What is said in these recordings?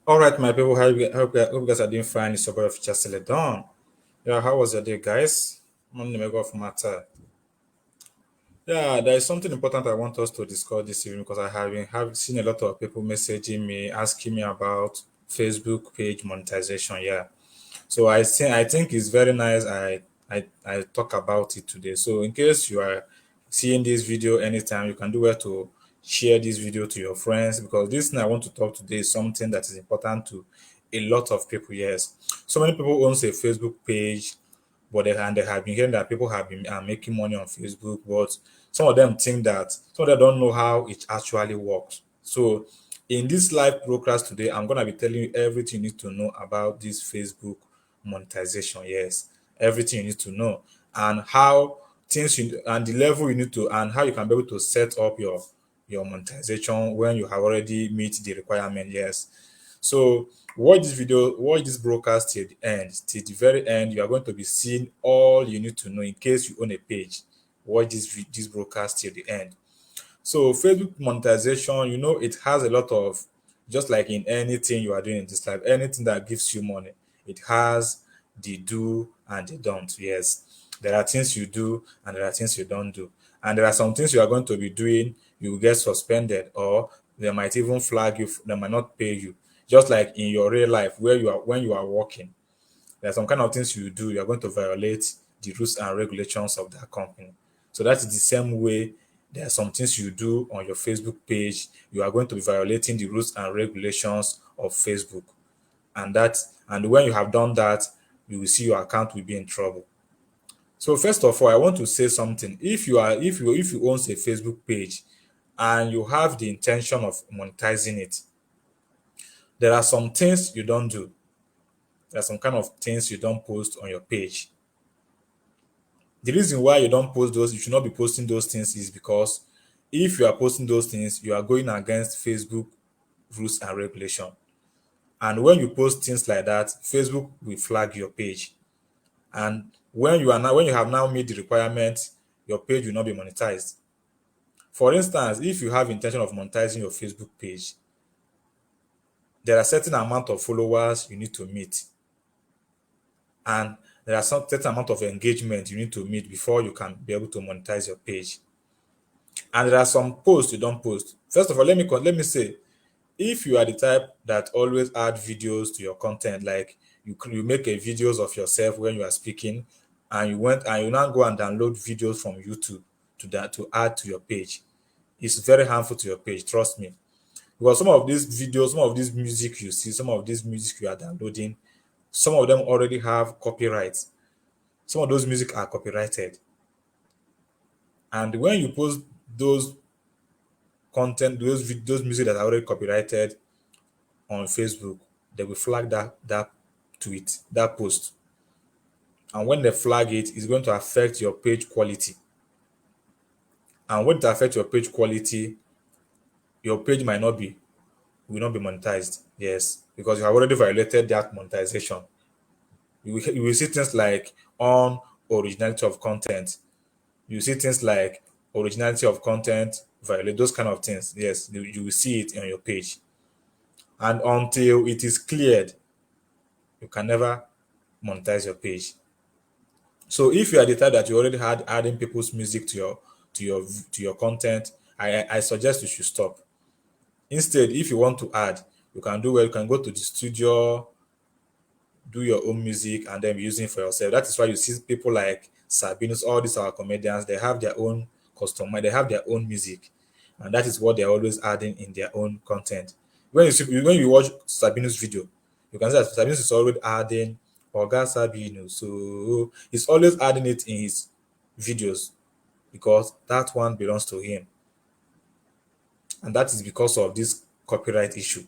All right, my people, hope you guys are doing fine. It's your boy of just done. Yeah, how was your day, guys? I'm gonna go for matter. Yeah, there is something important I want us to discuss this evening because I have seen a lot of people messaging me, asking me about Facebook page monetization. Yeah, so I think it's very nice. I talk about it today. So in case you are seeing this video anytime, you can do well to share this video to your friends because this thing I want to talk today is something that is important to a lot of people. Yes, so many people owns a Facebook page, but they have been hearing that people have been are making money on Facebook, but some of them think that some of them don't know how it actually works. So in this live broadcast today, I'm gonna be telling you everything you need to know about this Facebook monetization. Yes, everything you need to know and how things you and the level you need to and how you can be able to set up your monetization when you have already meet the requirement. Yes. So watch this broadcast till the end. Till the very end, you are going to be seeing all you need to know in case you own a page. Watch this broadcast till the end. So Facebook monetization, it has a lot of just like in anything you are doing in this life, anything that gives you money, it has the do and the don't. Yes. There are things you do and there are things you don't do. And there are some things you are going to be doing, you will get suspended or they might even flag you, they might not pay you. Just like in your real life where you are when you are working, there are some kind of things you do, you are going to violate the rules and regulations of that company. So that is the same way there are some things you do on your Facebook page, you are going to be violating the rules and regulations of Facebook. And when you have done that, you will see your account will be in trouble. So first of all, I want to say something. If you own a Facebook page and you have the intention of monetizing it, there are some things you don't do. There are some kind of things you don't post on your page. The reason why you don't post those, you should not be posting those things is because if you are posting those things, you are going against Facebook rules and regulation. And when you post things like that, Facebook will flag your page. And when you have now made the requirement, your page will not be monetized. For instance, if you have intention of monetizing your Facebook page, there are certain amount of followers you need to meet, and there are some certain amount of engagement you need to meet before you can be able to monetize your page. And there are some posts you don't post. First of all, let me say, if you are the type that always add videos to your content, like you make a videos of yourself when you are speaking, and you now go and download videos from YouTube to add to your page, it's very harmful to your page. Trust me, because some of these videos, some of this music you see, some of this music you are downloading, some of them already have copyrights. Some of those music are copyrighted, and when you post those those music that are already copyrighted on Facebook, they will flag that tweet, that post. And when they flag it, it's going to affect your page quality. And when it affects your page quality, your page might not be will not be monetized. Yes, because you have already violated that monetization. You will see things like on originality of content. You see things like originality of content, violate those kind of things. Yes, you will see it on your page. And until it is cleared, you can never monetize your page. So if you are the type that you already had adding people's music to your content, I suggest you should stop. Instead, if you want to add, you can do well. You can go to the studio, do your own music, and then be using it for yourself. That is why you see people like Sabinus, all these our comedians. They have their own custom, they have their own music, and that is what they're always adding in their own content. When you watch Sabinus video, you can see that Sabinus is already adding Oga Sabinus, so he's always adding it in his videos because that one belongs to him, and that is because of this copyright issue.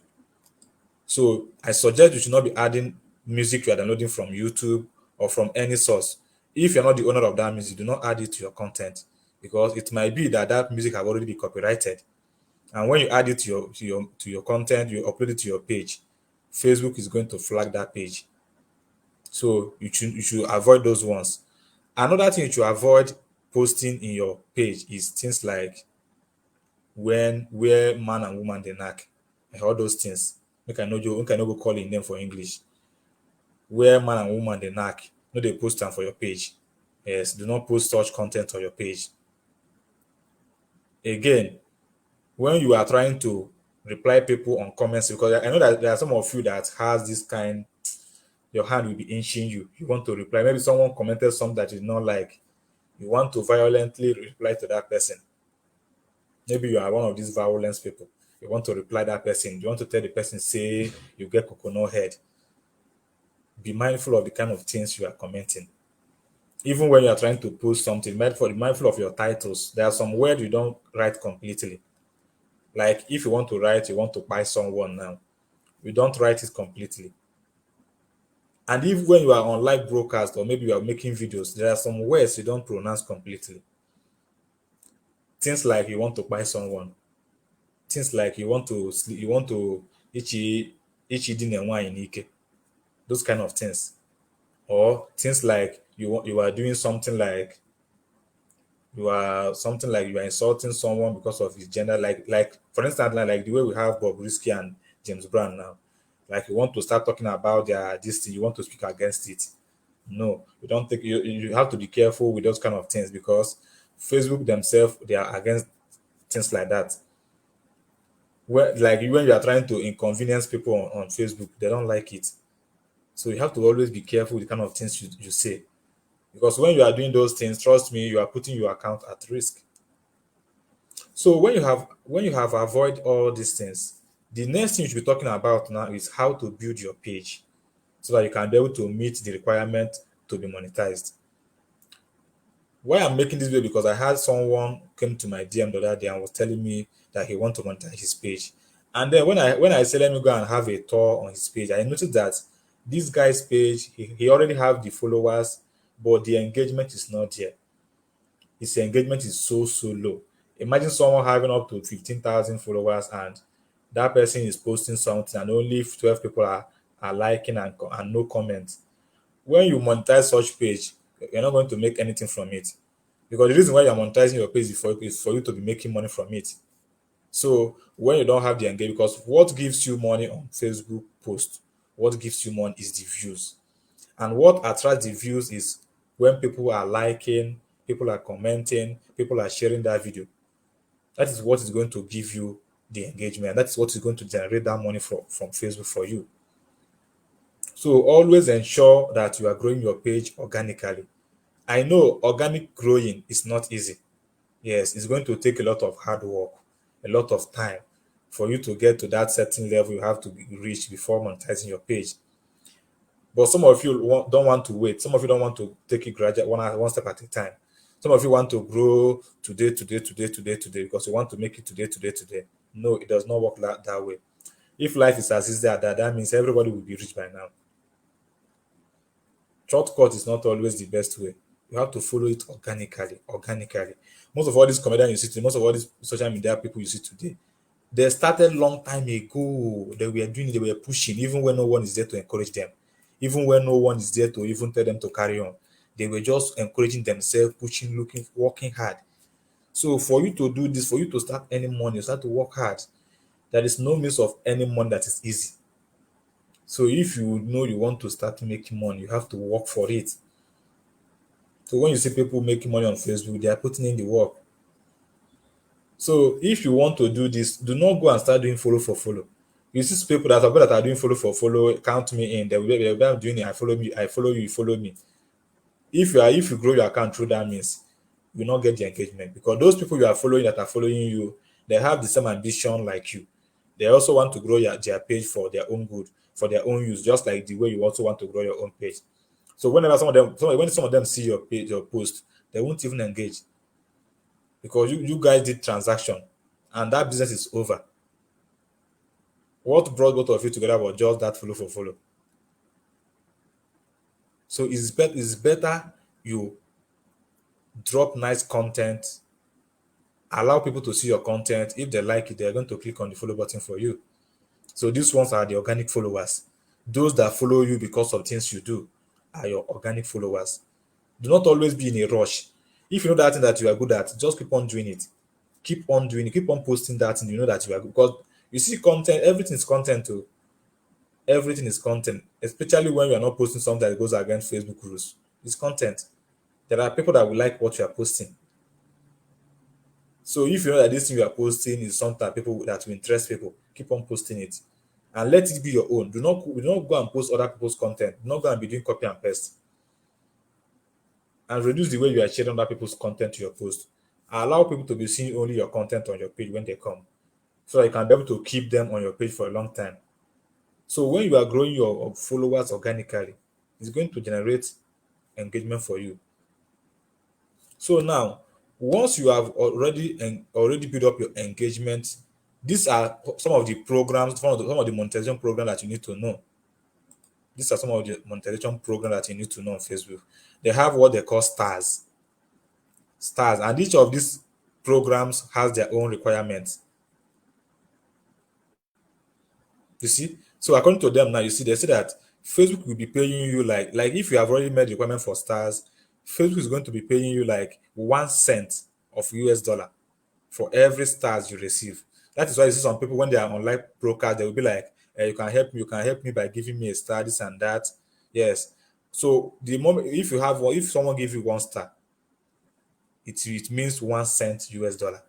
So I suggest you should not be adding music you are downloading from YouTube or from any source. If you're not the owner of that music, do not add it to your content because it might be that that music have already been copyrighted. And when you add it to your content, you upload it to your page, Facebook is going to flag that page. So you should avoid those ones. Another thing you should avoid posting in your page is things like when where man and woman they knack, and all those things. make I no go call in name for English. Where man and woman they knack, no they post them for your page. Yes, do not post such content on your page. Again, when you are trying to reply people on comments, because I know that there are some of you that has this kind, your hand will be inching you. You want to reply. Maybe someone commented something that you did not like. You want to violently reply to that person. Maybe you are one of these violence people. You want to reply that person. You want to tell the person, say you get coconut head. Be mindful of the kind of things you are commenting. Even when you are trying to post something, mindful of your titles. There are some words you don't write completely. Like if you want to write, you want to buy someone now, you don't write it completely. And if when you are on live broadcast or maybe you are making videos, there are some words you don't pronounce completely. Things like you want to buy someone, things like you want to sleep, you want to ichi di na nwaanyị n'ike, those kind of things. Or things like you are doing something like you are insulting someone because of his gender, like for instance, like the way we have Bob Risky and James Brown now. Like you want to start talking about their this thing, you want to speak against it. No, you don't think you have to be careful with those kind of things because Facebook themselves they are against things like that. Where like when you are trying to inconvenience people on Facebook, they don't like it. So you have to always be careful with the kind of things you say. Because when you are doing those things, trust me, you are putting your account at risk. So when you have avoid all these things, the next thing you should be talking about now is how to build your page so that you can be able to meet the requirement to be monetized. Why I'm making this video because I had someone came to my DM the other day and was telling me that he want to monetize his page. And then when I said let me go and have a tour on his page, I noticed that this guy's page he already have the followers, but the engagement is not there. His engagement is so low. Imagine someone having up to 15,000 followers and that person is posting something and only 12 people are liking and no comments. When you monetize such page, you're not going to make anything from it. Because the reason why you're monetizing your page is for you to be making money from it. So when you don't have the engagement, because what gives you money on Facebook post, what gives you money is the views. And what attracts the views is when people are liking, people are commenting, people are sharing that video. That is what is going to give you the engagement. That is what is going to generate that money from Facebook for you. So always ensure that you are growing your page organically. I know organic growing is not easy. Yes, it's going to take a lot of hard work, a lot of time for you to get to that certain level you have to be reached before monetizing your page. But some of you don't want to wait. Some of you don't want to take it gradual, one step at a time. Some of you want to grow today because you want to make it today. No, it does not work that way. If life is as easy as that, that means everybody will be rich by now. Shortcut is not always the best way. You have to follow it organically. Most of all these comedians you see today, most of all these social media people you see today, they started long time ago. They were pushing, even when no one is there to encourage them, even when no one is there to even tell them to carry on. They were just encouraging themselves, pushing, looking, working hard. So for you to do this, for you to start earning money, you start to work hard. There is no means of earning money that is easy. So if you know you want to start making money, you have to work for it. So when you see people making money on Facebook, they are putting in the work. So if you want to do this, do not go and start doing follow for follow. You see people that are doing follow for follow, count me in. They'll be doing it. I follow you, you follow me. If you grow your account through that means, you will not get the engagement because those people you are following that are following you, they have the same ambition like you. They also want to grow their page for their own good, for their own use, just like the way you also want to grow your own page. So whenever when some of them see your page, your post, they won't even engage because you guys did transaction and that business is over. What brought both of you together was just that follow for follow. So it's better you drop nice content, allow people to see your content. If they like it, they're going to click on the follow button for you. So these ones are the organic followers. Those that follow you because of things you do are your organic followers. Do not always be in a rush. If you know that thing that you are good at, just keep on doing it. Keep on doing it. Keep on posting that thing you know that you are good. Because you see content, everything is content too. Everything is content, especially when you are not posting something that goes against Facebook rules. It's content. There are people that will like what you are posting. So if you know that this thing you are posting is something that people that will interest people, keep on posting it. And let it be your own. Do not go and post other people's content. Do not go and be doing copy and paste. And reduce the way you are sharing other people's content to your post. Allow people to be seeing only your content on your page when they come. So that you can be able to keep them on your page for a long time. So when you are growing your followers organically, it's going to generate engagement for you. So now, once you have already built up your engagement, these are some of the programs, some of the monetization programs that you need to know. These are some of the monetization programs that you need to know on Facebook. They have what they call stars, and each of these programs has their own requirements. You see, so according to them now, you see they say that Facebook will be paying you like if you have already made the requirement for stars, Facebook is going to be paying you like 1 cent of US dollar for every stars you receive. That is why you see some people when they are online brokers, they will be like, you can help me by giving me a star, this and that. Yes. So the moment if someone gives you 1 star, it means 1 cent US dollar.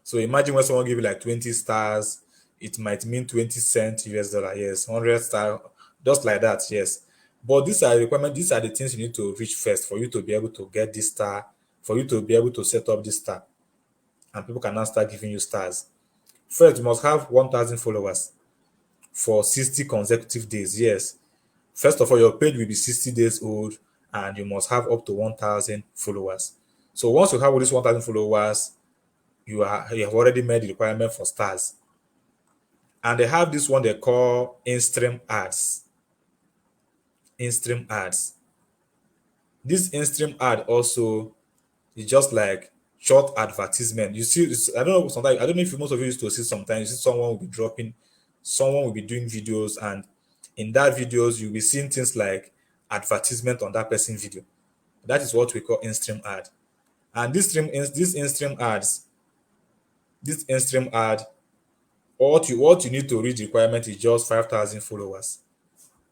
So imagine when someone give you like 20 stars, it might mean 20 cent US dollar. Yes, 100 star, just like that. Yes. But these are requirements, these are the things you need to reach first for you to be able to get this star, for you to be able to set up this star, and people can now start giving you stars. First, you must have 1,000 followers for 60 consecutive days. Yes. First of all, your page will be 60 days old and you must have up to 1,000 followers. So once you have all these 1,000 followers, you have already met the requirement for stars. And they have this one they call in-stream ads. In-stream ads. This in-stream ad also is just like short advertisement. You see, I don't know, sometimes I don't know if most of you used to see sometimes you see someone will be doing videos, and in that videos you'll be seeing things like advertisement on that person's video. That is what we call in-stream ad. And this in-stream ad, what you need to reach the requirement is just 5,000 followers.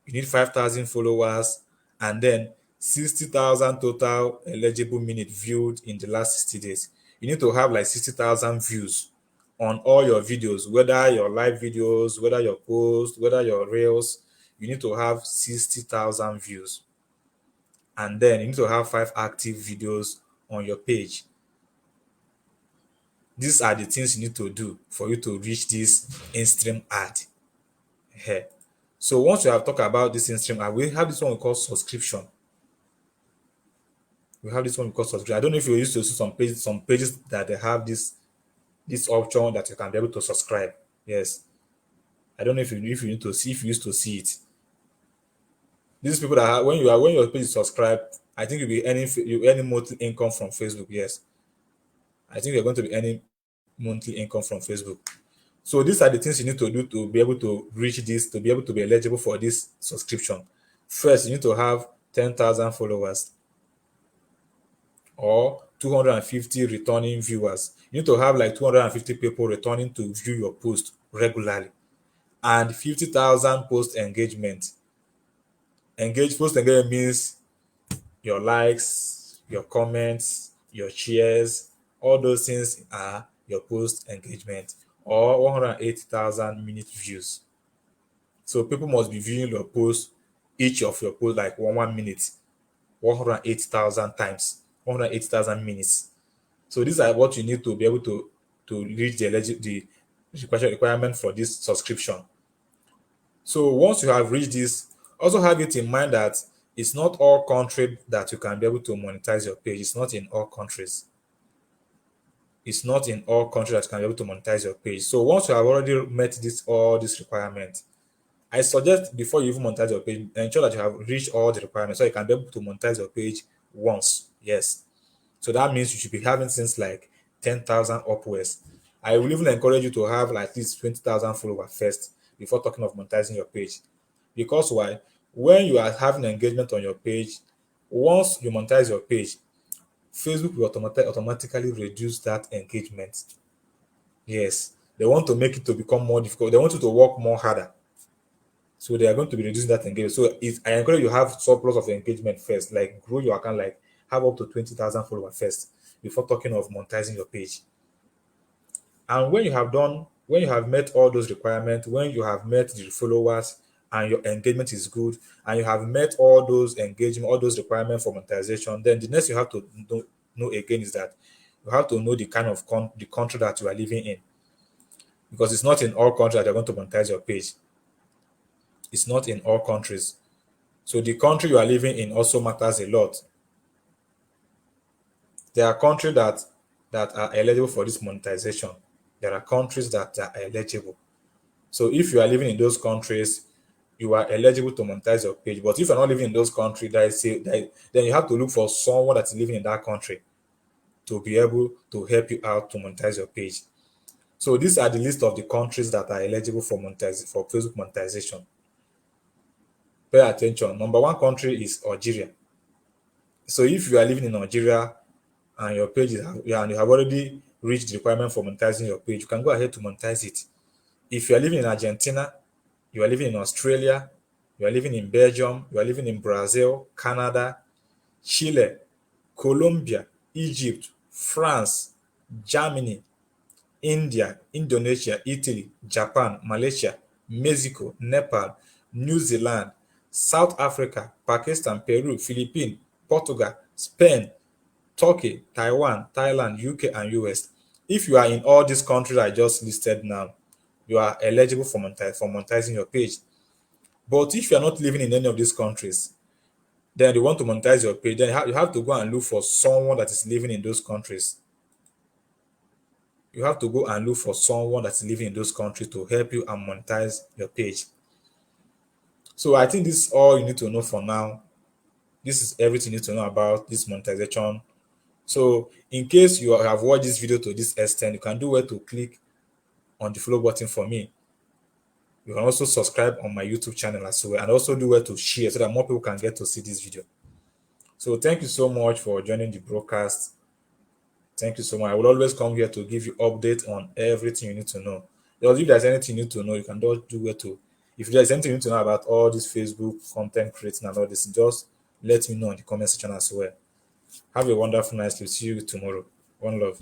You need 5,000 followers and then 60,000 total eligible minute viewed in the last 60 days. You need to have like 60,000 views on all your videos, whether your live videos, whether your posts, whether your reels. You need to have 60,000 views. And then you need to have 5 active videos on your page. These are the things you need to do for you to reach this in-stream ad. Here. So once you have talked about this in-stream ad, we have this one we call subscription. I don't know if you used to see some pages that they have this option that you can be able to subscribe. Yes. I don't know if you need to see if you used to see it. These people that have, when your page is subscribed, I think you earning monthly income from Facebook. Yes. I think you're going to be earning monthly income from Facebook. So these are the things you need to do to be able to reach this, to be able to be eligible for this subscription. First, you need to have 10,000 followers or 250 returning viewers. You need to have like 250 people returning to view your post regularly and 50,000 post engagement. Post engagement means your likes, your comments, your shares, all those things are your post engagement or 180,000 minute views. So people must be viewing your post, each of your post like 1 minute, 180,000 times, 180,000 minutes. So these are what you need to be able to reach the requirement for this subscription. So once you have reached this, also have it in mind that it's not all countries that you can be able to monetize your page. It's not in all countries. It's not in all countries that you can be able to monetize your page. So once you have already met all these requirements, I suggest before you even monetize your page, ensure that you have reached all the requirements so you can be able to monetize your page once. Yes. So that means you should be having things like 10,000 upwards. I will even encourage you to have like at least 20,000 followers first before talking of monetizing your page. Because why? When you are having engagement on your page, once you monetize your page, Facebook will automatically reduce that engagement. Yes. They want to make it to become more difficult. They want you to work more harder. So they are going to be reducing that engagement. So I encourage you have surplus of engagement first, like grow your account, like have up to 20,000 followers first before talking of monetizing your page. And when you have met all those requirements, when you have met the followers and your engagement is good, and you have met all those engagement, all those requirements for monetization, then the next you have to know again is that you have to know the kind of the country that you are living in, because it's not in all countries that you're going to monetize your page. It's not in all countries. So the country you are living in also matters a lot. There are countries that are eligible for this monetization. There are countries that are eligible. So if you are living in those countries, you are eligible to monetize your page. But if you're not living in those countries, then you have to look for someone that's living in that country to be able to help you out to monetize your page. So these are the list of the countries that are eligible for for Facebook monetization. Pay attention. Number one country is Algeria. So if you are living in Nigeria and your page is, yeah, and you have already reached the requirement for monetizing your page, you can go ahead to monetize it. If you are living in Argentina, you are living in Australia, you are living in Belgium, you are living in Brazil, Canada, Chile, Colombia, Egypt, France, Germany, India, Indonesia, Italy, Japan, Malaysia, Mexico, Nepal, New Zealand, South Africa, Pakistan, Peru, Philippines, Portugal, Spain, Turkey, Taiwan, Thailand, UK, and US. If you are in all these countries I just listed now, you are eligible for monetizing your page. But if you are not living in any of these countries, then you want to monetize your page, then you have to go and look for someone that is living in those countries. You have to go and look for someone that's living in those countries to help you and monetize your page. So I think this is all you need to know for now. This is everything you need to know about this monetization. So in case you have watched this video to this extent, you can do well to click on the follow button for me. You can also subscribe on my YouTube channel as well, and also do well to share so that more people can get to see this video. So thank you so much for joining the broadcast. Thank you so much. I will always come here to give you update on everything you need to know. Because if there's anything you need to know, you can just do well to. If there's anything you need to know about all this Facebook content creating and all this, just let me know in the comment section as well. Have a wonderful night. We'll see you tomorrow. One love.